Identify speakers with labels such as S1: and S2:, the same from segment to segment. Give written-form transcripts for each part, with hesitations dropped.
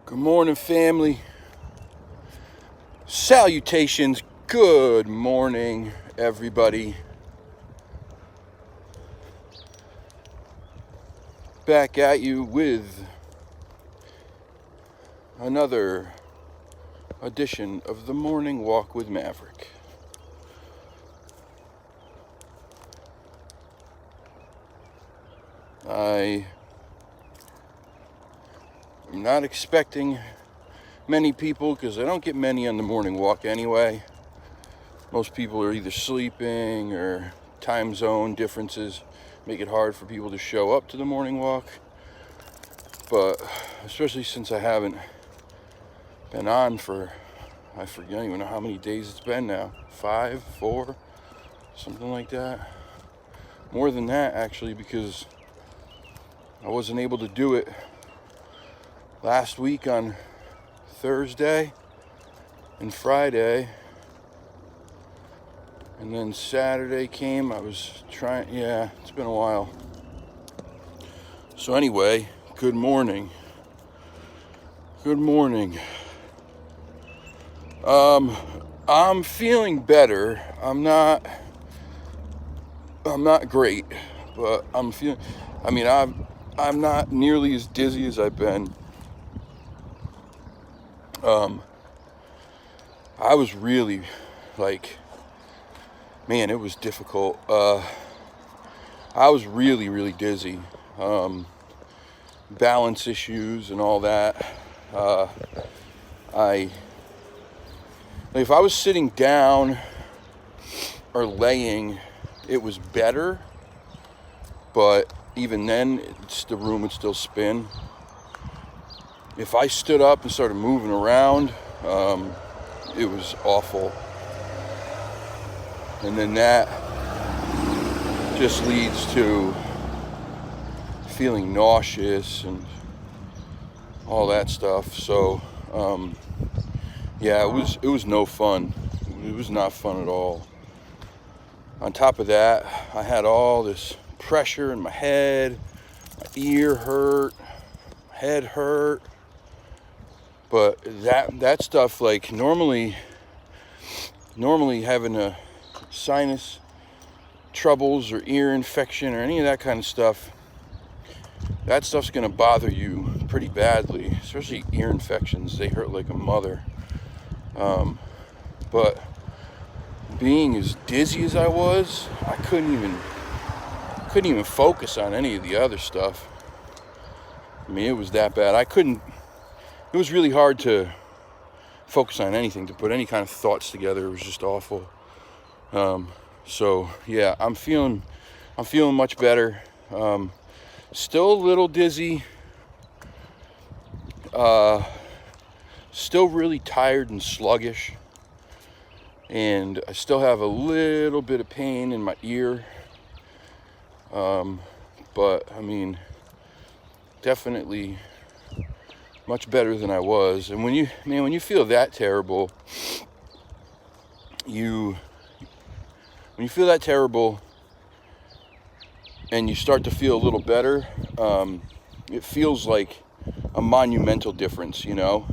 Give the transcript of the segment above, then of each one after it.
S1: Good morning, family. Salutations. Good morning, everybody. Back at you with another edition of the Morning Walk with Maverick. I am not expecting many people because I don't get many on the morning walk anyway. Most people are either sleeping or time zone differences make it hard for people to show up to the morning walk. But especially since I haven't been on for, I don't even know how many days it's been now. 5, 4, something like that. More than that, actually, because I wasn't able to do it last week on Thursday and Friday, and then Saturday came. I was trying, it's been a while. So anyway, good morning. I'm feeling better. I'm not great, but I'm not nearly as dizzy as I've been. I was really it was difficult. I was really dizzy. Balance issues and all that. If I was sitting down or laying, it was better, but even then, the room would still spin. If I stood up and started moving around, it was awful. And then that just leads to feeling nauseous and all that stuff. So, it was no fun. It was not fun at all. On top of that, I had all this pressure in my head. My ear hurt, my head hurt. But that stuff, normally having a sinus troubles or ear infection or any of that kind of stuff, that stuff's gonna bother you pretty badly, especially ear infections. They hurt like a mother. But being as dizzy as I was, I couldn't even focus on any of the other stuff. I mean, it was that bad. It was really hard to focus on anything, to put any kind of thoughts together. It was just awful. So yeah, I'm feeling much better. Still a little dizzy. Still really tired and sluggish. And I still have a little bit of pain in my ear. But I mean, definitely much better than I was. And when you feel that terrible, and you start to feel a little better, it feels like a monumental difference, even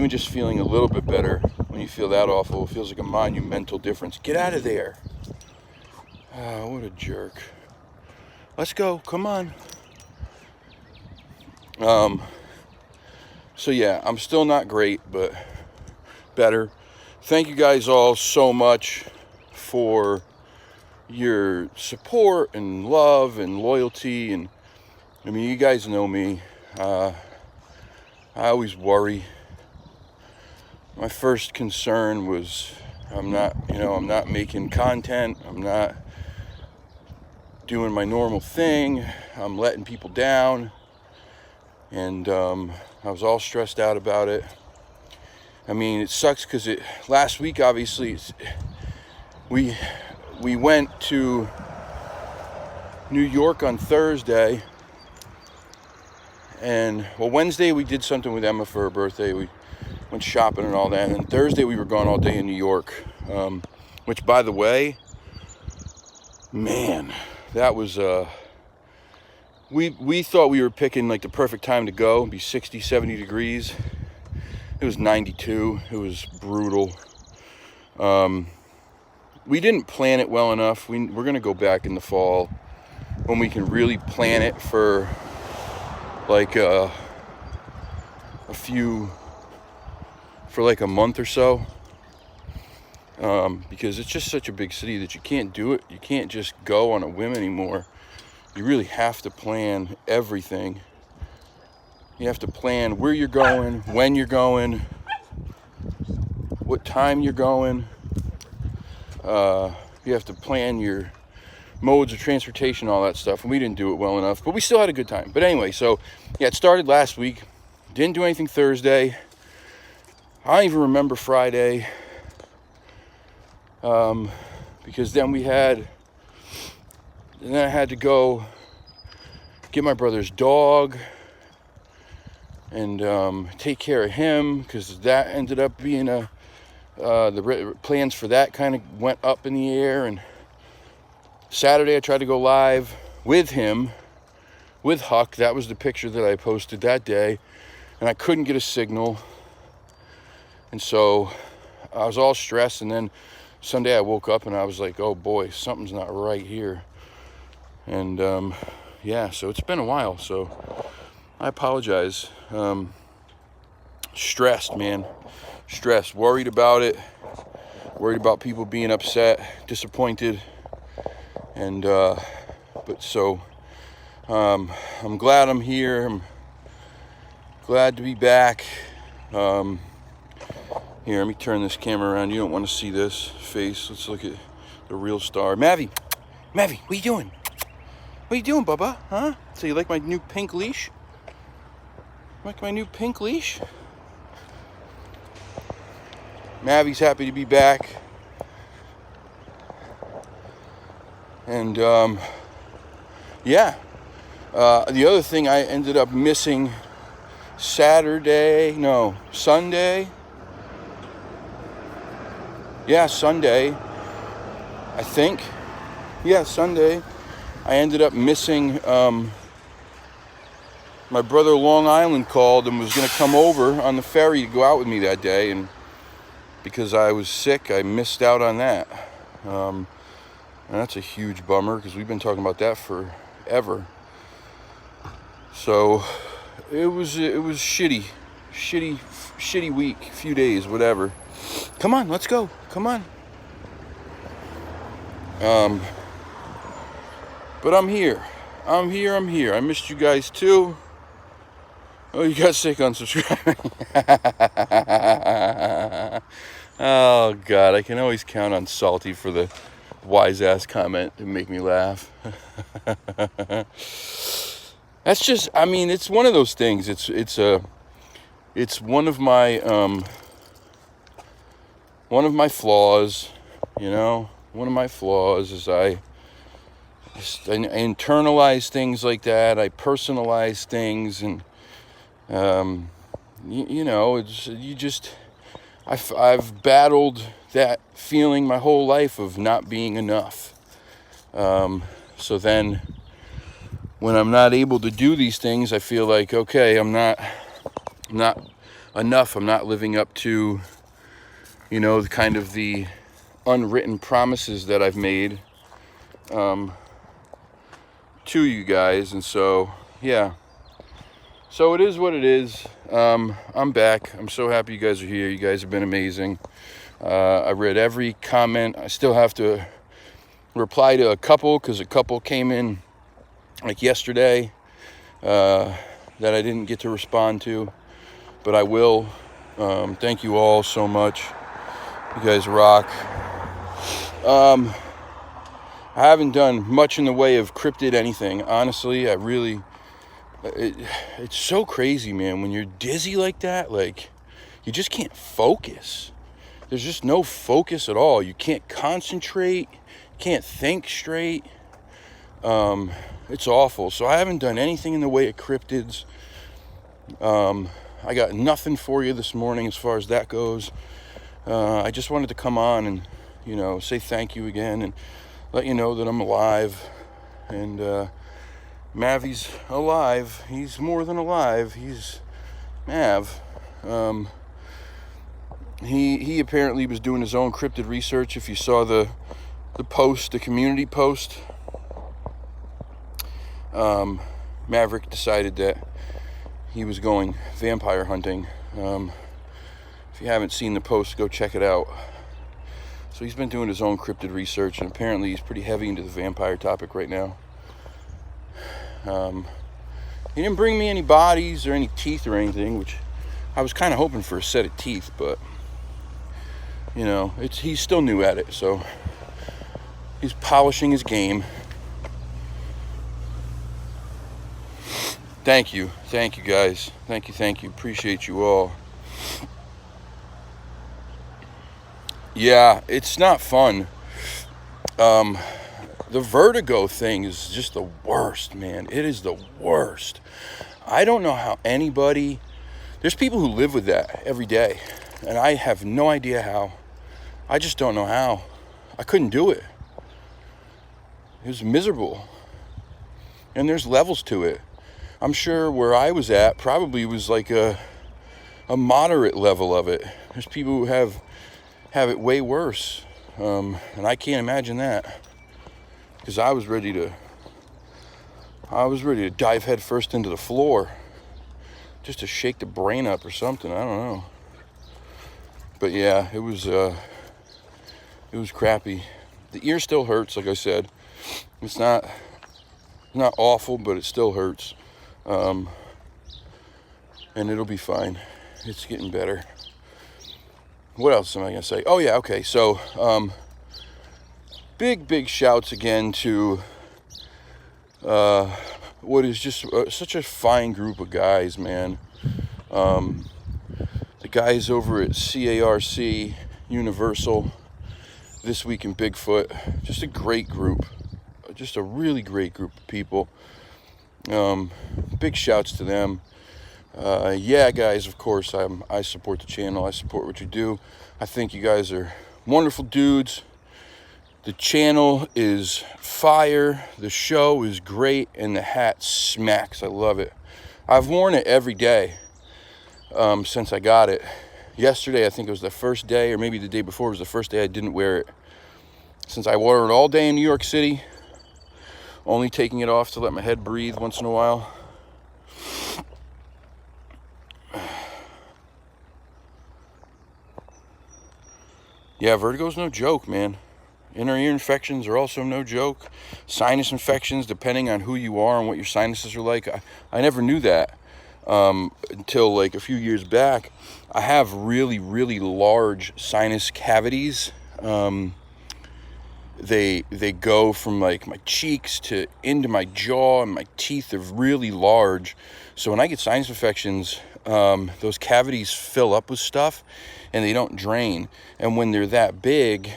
S1: just feeling a little bit better. When you feel that awful, it feels like a monumental difference. Get out of there. What a jerk. Let's go, come on. So yeah, I'm still not great, but better. Thank you guys all so much for your support and love and loyalty. And I mean, you guys know me. I always worry. My first concern was I'm not making content. I'm not doing my normal thing. I'm letting people down. And I was all stressed out about it. I mean, it sucks because last week, obviously, we went to New York on Thursday. And Wednesday we did something with Emma for her birthday. We went shopping and all that. And Thursday we were gone all day in New York, which, by the way, man, that was we thought we were picking like the perfect time to go. It'd be 60, 70 degrees. It was 92. It was brutal. We didn't plan it well enough. We're going to go back in the fall when we can really plan it for like a month or so. Because it's just such a big city that you can't do it. You can't just go on a whim anymore. You really have to plan everything. You have to plan where you're going, when you're going, what time you're going. You have to plan your modes of transportation, all that stuff. And we didn't do it well enough, but we still had a good time. But anyway, so yeah, it started last week. Didn't do anything Thursday. I don't even remember Friday. Because then I had to go get my brother's dog and take care of him, because that ended up being the plans for that kind of went up in the air. And Saturday I tried to go live with him, with Huck. That was the picture that I posted that day, and I couldn't get a signal, and so I was all stressed. And then Sunday I woke up and I was like, oh boy, something's not right here. And yeah, so it's been a while, so I apologize. Stressed, man. Stressed, worried about it, worried about people being upset, disappointed. And but so I'm glad I'm here. I'm glad to be back. Here, let me turn this camera around. You don't want to see this face. Let's look at the real star. Mavi, what are you doing? What are you doing, Bubba? Huh? So you like my new pink leash? Like my new pink leash? Mavi's happy to be back. And yeah. The other thing I ended up missing Sunday. Yeah, Sunday, I think. Yeah, Sunday. I ended up missing, my brother Long Island called and was going to come over on the ferry to go out with me that day. And because I was sick, I missed out on that. And that's a huge bummer, because we've been talking about that forever. So it was shitty week, few days, whatever. Come on, let's go. Come on. But I'm here. I missed you guys too. Oh, you got sick on subscribing. Oh God, I can always count on Salty for the wise ass comment to make me laugh. That's just, I mean, it's one of those things. It's one of my flaws, you know. One of my flaws is I internalize things like that. I personalize things, and you know, I've battled that feeling my whole life of not being enough. So then, when I'm not able to do these things, I feel like, okay, I'm not enough. I'm not living up to, you know, the unwritten promises that I've made to you guys. And so, yeah. So it is what it is. I'm back. I'm so happy you guys are here. You guys have been amazing. I read every comment. I still have to reply to a couple, because a couple came in like yesterday that I didn't get to respond to, but I will. Thank you all so much. You guys rock. I haven't done much in the way of cryptid anything. Honestly, it's so crazy, man. When you're dizzy like that, like, you just can't focus. There's just no focus at all. You can't concentrate, can't think straight. It's awful. So I haven't done anything in the way of cryptids. I got nothing for you this morning as far as that goes. I just wanted to come on and, you know, say thank you again and let you know that I'm alive. And Mavy's alive. He's more than alive. He's Mav. He apparently was doing his own cryptid research. If you saw the post, the community post, Maverick decided that he was going vampire hunting. If you haven't seen the post, go check it out. So he's been doing his own cryptid research, and apparently he's pretty heavy into the vampire topic right now. He didn't bring me any bodies or any teeth or anything, which I was kind of hoping for a set of teeth, but you know, he's still new at it, so he's polishing his game. Thank you guys. Thank you. Appreciate you all. Yeah, it's not fun. The vertigo thing is just the worst, man. It is the worst. I don't know how anybody... There's people who live with that every day, and I have no idea how. I just don't know how. I couldn't do it. It was miserable. And there's levels to it. I'm sure where I was at probably was like a moderate level of it. There's people who have it way worse. And I can't imagine that. Because I was ready to dive head first into the floor. Just to shake the brain up or something. I don't know. But yeah, it was crappy. The ear still hurts, like I said. It's not awful, but it still hurts. And it'll be fine. It's getting better. What else am I gonna say? Oh yeah, okay. So big shouts again to what is just such a fine group of guys, man. The guys over at CARC Universal, This Week in Bigfoot, just a great group, just a really great group of people. Big shouts to them. Yeah, guys, of course, I support the channel. I support what you do. I think you guys are wonderful dudes. The channel is fire. The show is great, and the hat smacks. I love it. I've worn it every day since I got it. Yesterday, I think it was the first day, or maybe the day before was the first day I didn't wear it. Since I wore it all day in New York City, only taking it off to let my head breathe once in a while. Yeah, vertigo's no joke, man. Inner ear infections are also no joke. Sinus infections, depending on who you are and what your sinuses are like. I never knew that until like a few years back. I have really, really large sinus cavities. They go from like my cheeks to into my jaw, and my teeth are really large. So when I get sinus infections, those cavities fill up with stuff and they don't drain. And when they're that big,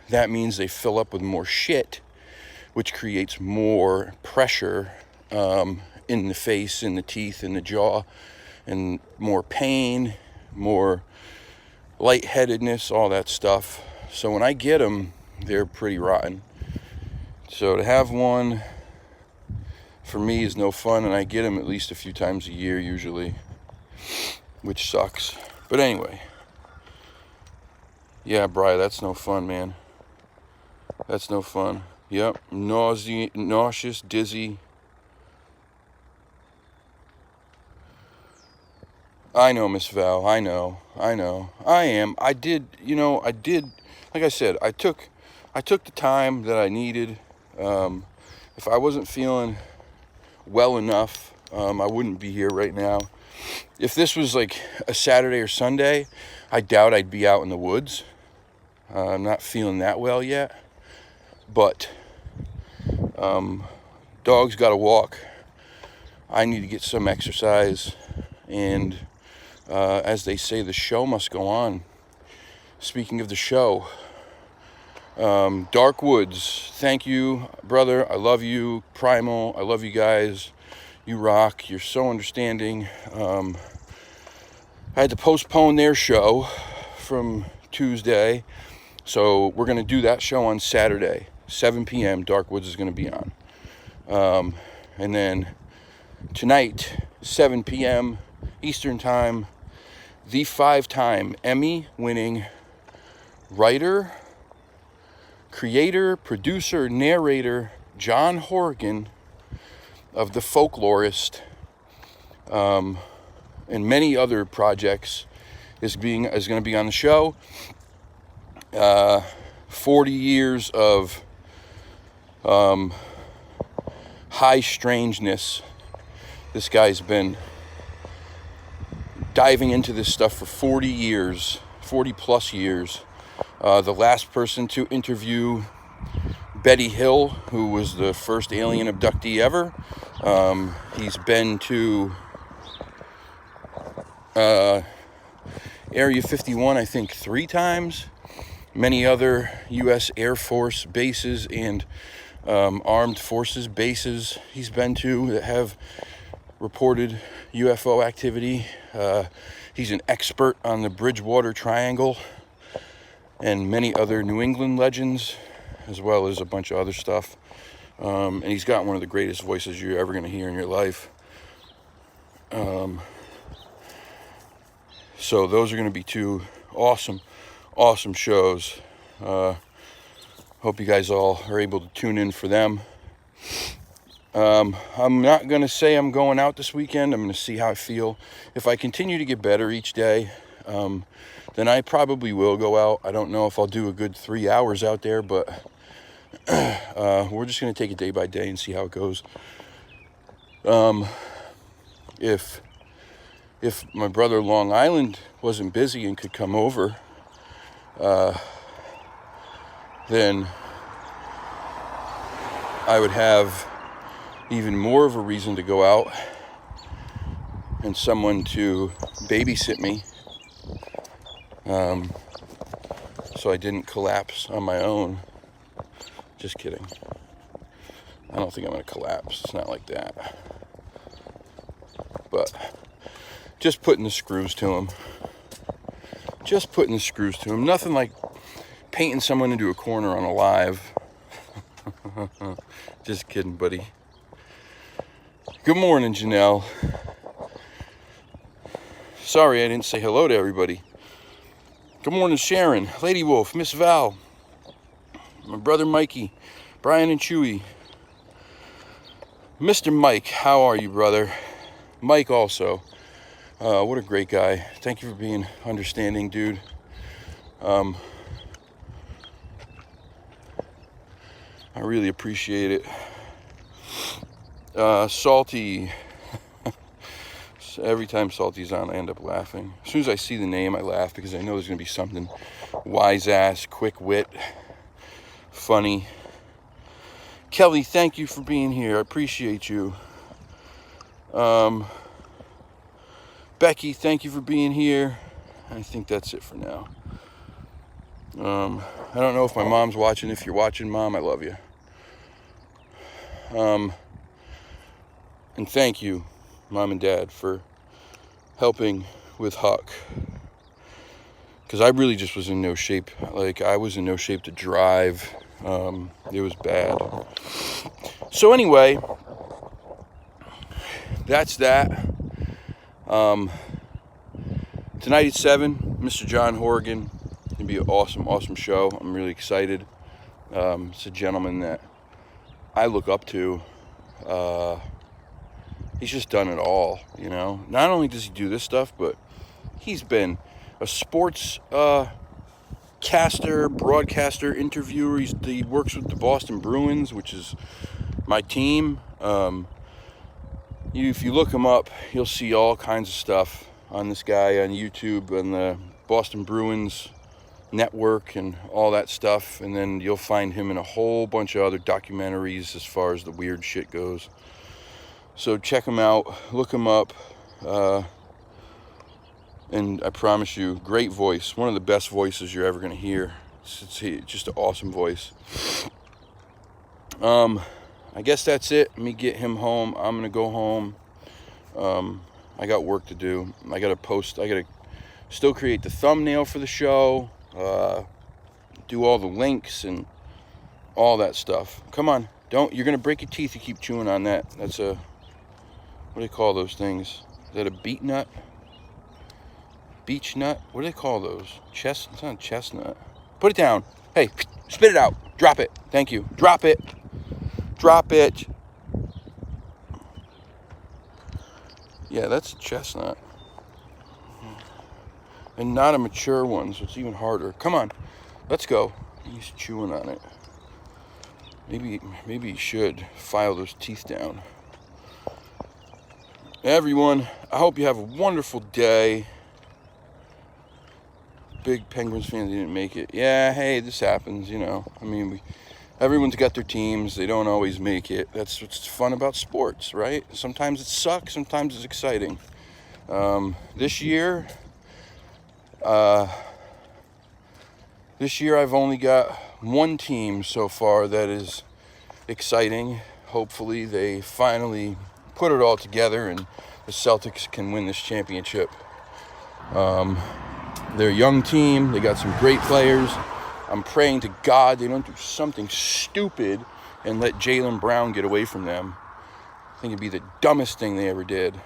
S1: that means they fill up with more shit, which creates more pressure in the face, in the teeth, in the jaw, and more pain, more lightheadedness, all that stuff. So when I get them, they're pretty rotten. So to have one for me is no fun, and I get them at least a few times a year usually, which sucks. But anyway, yeah, Brian, that's no fun, man. That's no fun. Yep, nauseous, dizzy. I know, Miss Val. I know. I am. I did. Like I said, I took the time that I needed. If I wasn't feeling well enough, I wouldn't be here right now. If this was like a Saturday or Sunday, I doubt I'd be out in the woods. I'm not feeling that well yet. But dogs got to walk. I need to get some exercise. And as they say, the show must go on. Speaking of the show, Dark Woods, thank you, brother. I love you. Primal, I love you guys. You rock. You're so understanding. I had to postpone their show from Tuesday. So we're going to do that show on Saturday, 7 p.m. Dark Woods is going to be on. And then tonight, 7 p.m. Eastern Time, the 5-time Emmy-winning writer, creator, producer, narrator, John Horgan of The Folklorist, and many other projects is going to be on the show. 40 years of high strangeness. This guy's been diving into this stuff for 40 plus years. The last person to interview Betty Hill, who was the first alien abductee ever. He's been to Area 51, I think, 3 times. Many other U.S. Air Force bases and armed forces bases he's been to that have reported UFO activity. He's an expert on the Bridgewater Triangle and many other New England legends, as well as a bunch of other stuff. And he's got one of the greatest voices you're ever going to hear in your life. So those are going to be 2 awesome shows. Hope you guys all are able to tune in for them. I'm not going to say I'm going out this weekend. I'm going to see how I feel. If I continue to get better each day, then I probably will go out. I don't know if I'll do a good 3 hours out there, but we're just going to take it day by day and see how it goes. If my brother Long Island wasn't busy and could come over, then I would have even more of a reason to go out and someone to babysit me, so I didn't collapse on my own. Just kidding. I don't think I'm going to collapse. It's not like that. But just putting the screws to him. Nothing like painting someone into a corner on a live. Just kidding, buddy. Good morning, Janelle. Sorry I didn't say hello to everybody. Good morning, Sharon, Lady Wolf, Miss Val, my brother Mikey, Brian and Chewy. Mr. Mike, how are you, brother? Mike also. What a great guy. Thank you for being understanding, dude. I really appreciate it. Salty. Every time Salty's on, I end up laughing. As soon as I see the name, I laugh because I know there's going to be something wise ass, quick wit, funny. Kelly, thank you for being here. I appreciate you. Becky, thank you for being here. I think that's it for now. I don't know if my mom's watching. If you're watching, Mom, I love you. And thank you, Mom and Dad, for helping with Huck. Because I really just was in no shape. Like, I was in no shape to drive. It was bad. So anyway, that's that. Tonight at 7, Mr. John Horgan. It'll be an awesome show. I'm really excited. It's a gentleman that I look up to. He's just done it all, you know. Not only does he do this stuff, but he's been a sports broadcaster, interviewer. He works with the Boston Bruins, which is my team. If you look him up, you'll see all kinds of stuff on this guy on YouTube and the Boston Bruins network and all that stuff. And then you'll find him in a whole bunch of other documentaries as far as the weird shit goes. So check him out, look him up, and I promise you, great voice. One of the best voices you're ever going to hear. It's just an awesome voice. I guess that's it. Let me get him home. I'm going to go home. I got work to do. I got to post. I got to still create the thumbnail for the show, do all the links and all that stuff. Come on. You're gonna break your teeth. You keep chewing on that. That's a, what do they call those things? Is that a beet nut? Beech nut? What do they call those? It's not a chestnut. Put it down. Hey, spit it out. Drop it. Thank you. Drop it. Drop it. Yeah, that's a chestnut. And not a mature one, so it's even harder. Come on, let's go. He's chewing on it. Maybe he should file those teeth down. Everyone, I hope you have a wonderful day. Big Penguins fan didn't make it. Yeah, hey, this happens, you know. I mean, everyone's got their teams. They don't always make it. That's what's fun about sports, right? Sometimes it sucks. Sometimes it's exciting. This year I've only got one team so far that is exciting. Hopefully they finally put it all together and the Celtics can win this championship. They're a young team. They got some great players. I'm praying to God they don't do something stupid and let Jaylen Brown get away from them. I think it'd be the dumbest thing they ever did.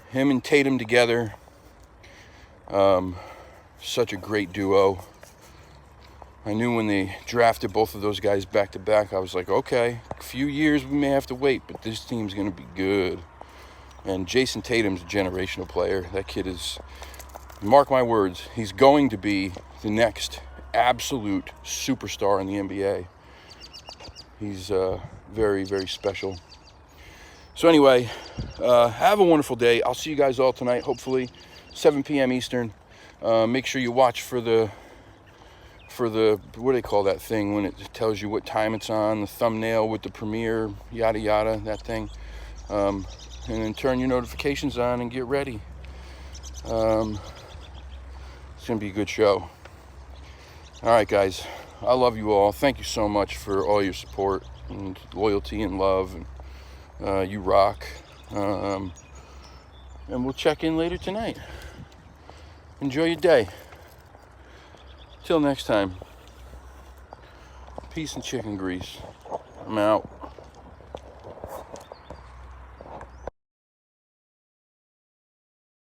S1: Him and Tatum together, such a great duo. I knew when they drafted both of those guys back to back, I was like, okay, a few years we may have to wait, but this team's going to be good. And Jason Tatum's a generational player. That kid is, mark my words, he's going to be the next absolute superstar in the NBA. He's very, very special. So anyway, have a wonderful day. I'll see you guys all tonight, hopefully, 7 p.m. Eastern. Make sure you watch for the, what do they call that thing when it tells you what time it's on, the thumbnail with the premiere, yada, yada, that thing. And then turn your notifications on and get ready. It's going to be a good show. All right, guys. I love you all. Thank you so much for all your support and loyalty and love. And you rock. And we'll check in later tonight. Enjoy your day. Till next time. Peace and chicken grease. I'm out.